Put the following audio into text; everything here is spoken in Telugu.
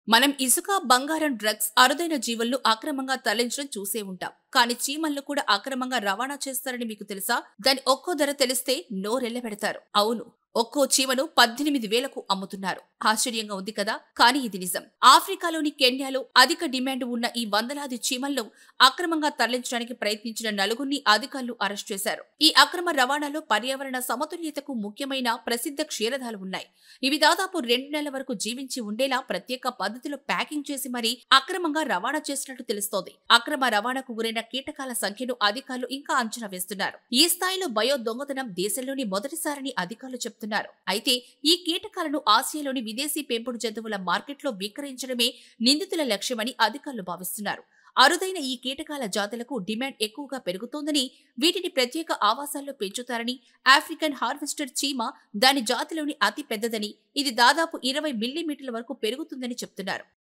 మనం ఇసుక, బంగారం, డ్రగ్స్, అరుదైన జీవులను అక్రమంగా తరలించడం చూసే ఉంటాం. కానీ చీమలను కూడా అక్రమంగా రవాణా చేస్తారని మీకు తెలుసా? దాని ఒక్కో ధర తెలిస్తే నోరెళ్లబెడతారు. అవును, ఒక్కో చీమను 18,000కు అమ్ముతున్నారు. ఆశ్చర్యంగా ఉంది కదా? కానీ ఇది నిజం. ఆఫ్రికాలోని కెన్యాలో అధిక డిమాండ్ ఉన్న ఈ వందలాది చీమలను అక్రమంగా తరలించడానికి ప్రయత్నించిన నలుగురిని అధికారులు అరెస్ట్ చేశారు. ఈ అక్రమ రవాణాలో పర్యావరణ సమతుల్యతకు ముఖ్యమైన ప్రసిద్ధ క్షీరదాలు ఉన్నాయి. ఇవి దాదాపు 2 నెలల వరకు జీవించి ఉండేలా ప్రత్యేక పద్ధతిలో ప్యాకింగ్ చేసి మరీ అక్రమంగా రవాణా చేసినట్టు తెలుస్తోంది. అక్రమ రవాణాకు గురైన కీటకాల సంఖ్యను అధికారులు ఇంకా అంచనా వేస్తున్నారు. ఈ స్థాయిలో బయో దొంగతనం దేశంలోని మొదటిసారని అధికారులు చెబుతున్నారు. అయితే ఈ కీటకాలను ఆసియాలోని విదేశీ పెంపుడు జంతువుల మార్కెట్లో విక్రయించడమే నిందితుల లక్ష్యమని అధికారులు భావిస్తున్నారు. అరుదైన ఈ కీటకాల జాతులకు డిమాండ్ ఎక్కువగా పెరుగుతోందని, వీటిని ప్రత్యేక ఆవాసాల్లో పెంచుతారని, ఆఫ్రికన్ హార్వెస్టర్ చీమ దాని జాతిలోని అతి పెద్దదని, ఇది దాదాపు 20 మిల్లీమీటర్ల వరకు పెరుగుతుందని చెప్తున్నారు.